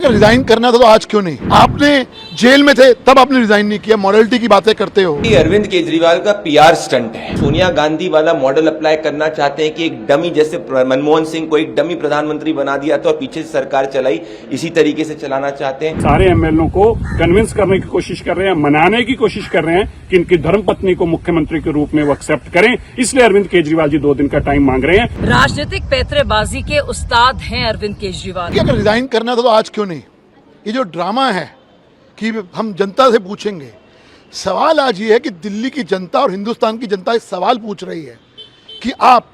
अगर रिजाइन करना था तो आज क्यों नहीं? आपने जेल में थे तब आपने रिजाइन नहीं किया, मॉडलिटी की बातें करते हो। ये अरविंद केजरीवाल का पीआर स्टंट है। सोनिया गांधी वाला मॉडल अप्लाई करना चाहते हैं कि एक डमी, जैसे मनमोहन सिंह को एक डमी प्रधानमंत्री बना दिया था और पीछे से सरकार चलाई, इसी तरीके से चलाना चाहते हैं। सारे एमएलओ को कन्विंस करने की कोशिश कर रहे हैं, मनाने की कोशिश कर रहे हैं कि इनकी धर्मपत्नी को मुख्यमंत्री के रूप में वो एक्सेप्ट करें। इसलिए अरविंद केजरीवाल जी 2 दिन का टाइम मांग रहे हैं। राजनीतिक पैंतरेबाजी के उस्ताद हैं अरविंद केजरीवाल। अगर रिजाइन करना था तो आज क्यों नहीं? ये जो ड्रामा है कि हम जनता से पूछेंगे, सवाल आज ये है कि दिल्ली की जनता और हिंदुस्तान की जनता एक सवाल पूछ रही है कि आप,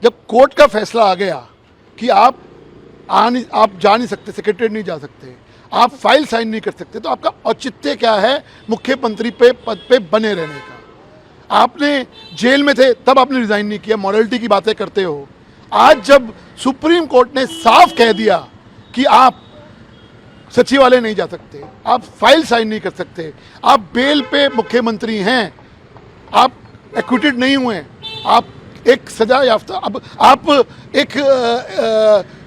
जब कोर्ट का फैसला आ गया कि आप जा नहीं सकते, सेक्रेटरीट नहीं जा सकते, आप फाइल साइन नहीं कर सकते, तो आपका औचित्य क्या है मुख्यमंत्री पे पद पे बने रहने का? आपने जेल में थे तब आपने रिजाइन नहीं किया, मॉडलिटी की बातें करते हो। आज जब सुप्रीम कोर्ट ने साफ कह दिया कि आप सचिवालय नहीं जा सकते, आप फाइल साइन नहीं कर सकते, आप बेल पे मुख्यमंत्री हैं, आप एक्विटेड नहीं हुए, आप एक सजा याफ्ता, अब आप एक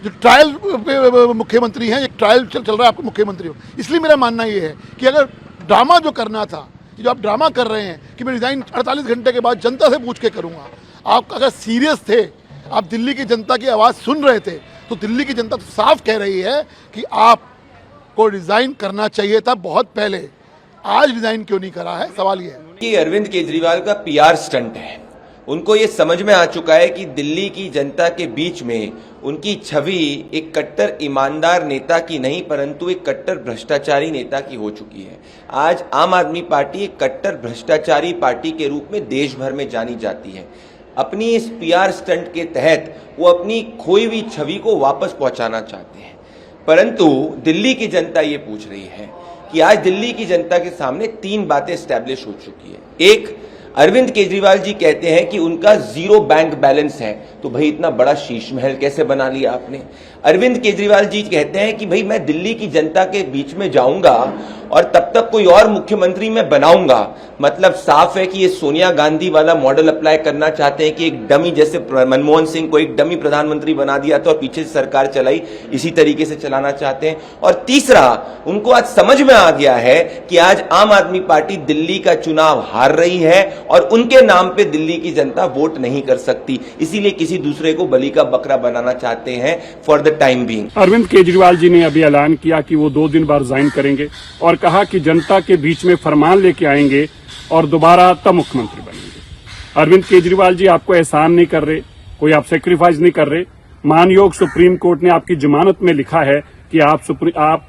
जो ट्रायल पे मुख्यमंत्री हैं, एक ट्रायल चल रहा है, आपको मुख्यमंत्री हो। इसलिए मेरा मानना ये है कि अगर ड्रामा जो करना था, जो आप ड्रामा कर रहे हैं कि मैं रिजाइन 48 घंटे के बाद जनता से पूछ के करूँगा, आप अगर सीरियस थे, आप दिल्ली की जनता की आवाज़ सुन रहे थे, तो दिल्ली की जनता तो साफ कह रही है कि आप को रिजाइन करना चाहिए था बहुत पहले। आज रिजाइन क्यों नहीं करा है, सवाल ये है। ये अरविंद केजरीवाल का पीआर स्टंट है। उनको ये समझ में आ चुका है कि दिल्ली की जनता के बीच में उनकी छवि एक कट्टर ईमानदार नेता की नहीं, परंतु एक कट्टर भ्रष्टाचारी नेता की हो चुकी है। आज आम आदमी पार्टी एक कट्टर भ्रष्टाचारी पार्टी के रूप में देश भर में जानी जाती है। अपनी इस पीआर स्टंट के तहत वो अपनी खोई हुई छवि को वापस पहुंचाना चाहते हैं, परंतु दिल्ली की जनता ये पूछ रही है कि आज दिल्ली की जनता के सामने 3 बातें एस्टैब्लिश हो चुकी है। एक, अरविंद केजरीवाल जी कहते हैं कि उनका 0 बैंक बैलेंस है, तो भाई इतना बड़ा शीश महल कैसे बना लिया आपने? अरविंद केजरीवाल जी कहते हैं कि भाई मैं दिल्ली की जनता के बीच में जाऊंगा और तब तक कोई और मुख्यमंत्री मैं बनाऊंगा। मतलब साफ है कि ये सोनिया गांधी वाला मॉडल अप्लाई करना चाहते हैं कि एक डमी, जैसे मनमोहन सिंह को एक डमी प्रधानमंत्री बना दिया था और पीछे से सरकार चलाई, इसी तरीके से चलाना चाहते हैं। और तीसरा, उनको आज समझ में आ गया है कि आज आम आदमी पार्टी दिल्ली का चुनाव हार रही है और उनके नाम पे दिल्ली की जनता वोट नहीं कर सकती, इसीलिए किसी दूसरे को बलि का बकरा बनाना चाहते हैं for the time being. Arvind Kejriwal ji ने अभी ऐलान किया कि वो 2 दिन बाद रिजाइन करेंगे और कहा कि जनता के बीच में फरमान लेके आएंगे और दोबारा तब मुख्यमंत्री बनेंगे। अरविंद केजरीवाल जी आपको एहसान नहीं कर रहे, कोई आप सेक्रीफाइस नहीं कर रहे। मानयोग सुप्रीम कोर्ट ने आपकी जमानत में लिखा है कि आप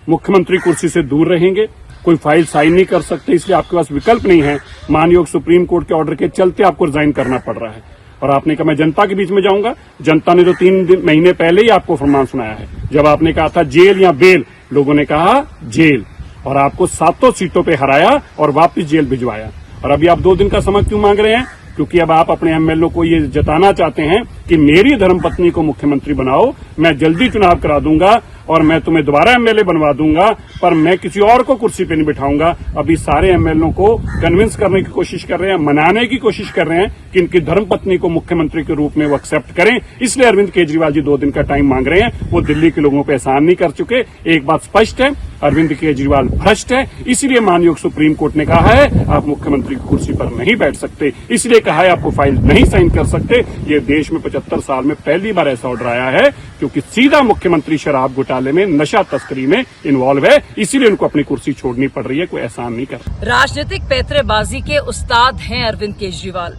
मुख्यमंत्री कुर्सी से दूर रहेंगे, कोई फाइल साइन नहीं कर सकते, इसलिए आपके पास विकल्प नहीं है। मानयोग सुप्रीम कोर्ट के ऑर्डर के चलते आपको रिजाइन करना पड़ रहा है। और आपने कहा मैं जनता के बीच में जाऊंगा। जनता ने तो 3 महीने पहले ही आपको फरमान सुनाया है। जब आपने कहा था जेल या बेल, लोगों ने कहा जेल, और आपको 7 सीटों पे हराया और वापस जेल भिजवाया। और अभी आप 2 दिन का समय क्यों मांग रहे हैं? क्योंकि अब आप अपने एमएलओ को ये जताना चाहते हैं कि मेरी धर्मपत्नी को मुख्यमंत्री बनाओ, मैं जल्दी चुनाव करा दूंगा और मैं तुम्हें दोबारा एमएलए बनवा दूंगा, पर मैं किसी और को कुर्सी पे नहीं बिठाऊंगा। अभी सारे एमएलओ को कन्विंस करने की कोशिश कर रहे हैं, मनाने की कोशिश कर रहे हैं कि इनकी धर्मपत्नी को मुख्यमंत्री के रूप में वो एक्सेप्ट करें। इसलिए अरविंद केजरीवाल जी 2 दिन का टाइम मांग रहे हैं। वो दिल्ली के लोगों पर एहसान नहीं कर चुके। एक बात स्पष्ट है, अरविंद केजरीवाल भ्रष्ट है। इसीलिए मानयोग सुप्रीम कोर्ट ने कहा है आप मुख्यमंत्री की कुर्सी पर नहीं बैठ सकते, इसलिए कहा है आपको फाइल नहीं साइन कर सकते। ये देश में 75 साल में पहली बार ऐसा ऑर्डर आया है, क्योंकि सीधा मुख्यमंत्री शराब घोटाले में, नशा तस्करी में इन्वॉल्व है, इसीलिए उनको अपनी कुर्सी छोड़नी पड़ रही है। कोई एहसान नहीं कर। राजनीतिक पैंतरेबाजी के उस्ताद हैं अरविंद केजरीवाल।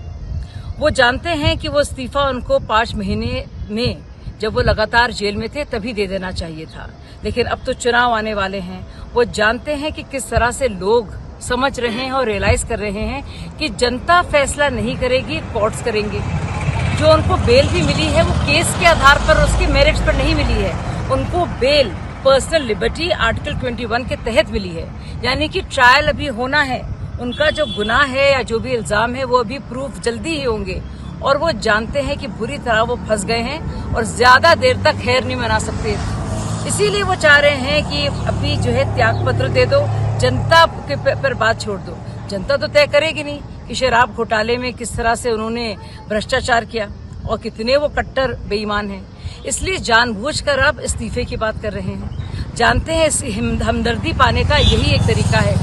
वो जानते हैं कि वो इस्तीफा उनको 5 महीने में, जब वो लगातार जेल में थे, तभी दे देना चाहिए था। लेकिन अब तो चुनाव आने वाले हैं। वो जानते हैं कि किस तरह से लोग समझ रहे हैं और रियलाइज कर रहे हैं कि जनता फैसला नहीं करेगी, कोर्ट्स करेंगे। जो उनको बेल भी मिली है वो केस के आधार पर, उसके मेरिट्स पर नहीं मिली है। उनको बेल पर्सनल लिबर्टी आर्टिकल 21 के तहत मिली है, यानी कि ट्रायल अभी होना है। उनका जो गुनाह है या जो भी इल्जाम है वो अभी प्रूफ जल्दी ही होंगे। और वो जानते हैं कि बुरी तरह वो फंस गए हैं और ज्यादा देर तक खैर नहीं मना सकते। इसीलिए वो चाह रहे हैं कि अभी जो है त्याग पत्र दे दो, जनता के पर बात छोड़ दो। जनता तो तय करेगी नहीं कि शराब घोटाले में किस तरह से उन्होंने भ्रष्टाचार किया। और कितने वो कट्टर बेईमान हैं। इसलिए जानबूझकर अब इस्तीफे की बात कर रहे हैं। जानते हैं इस हमदर्दी पाने का यही एक तरीका है।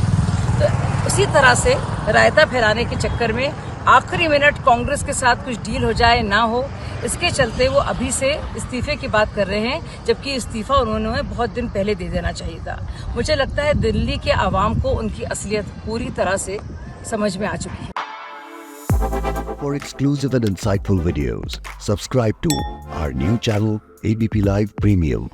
तो उसी तरह से रायता फैलाने के चक्कर में आखिरी मिनट कांग्रेस के साथ कुछ डील हो जाए ना हो, इसके चलते वो अभी से इस्तीफे की बात कर रहे हैं, जबकि इस्तीफा उन्होंने बहुत दिन पहले दे देना चाहिए था। मुझे लगता है दिल्ली के आवाम को उनकी असलियत पूरी तरह से समझ में आ चुकी है। For exclusive and insightful videos, subscribe to our new channel ABP Live Premium.